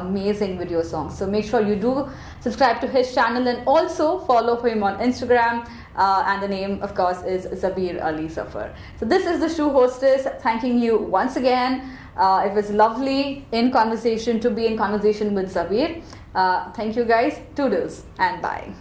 video songs. So make sure you do subscribe to his channel and also follow him on Instagram. And the name, of course, is Zabeer Ali Zafar. So this is the Shoe Hostess thanking you once again. It was lovely to be in conversation with Zabeer. Thank you guys. Toodles and bye.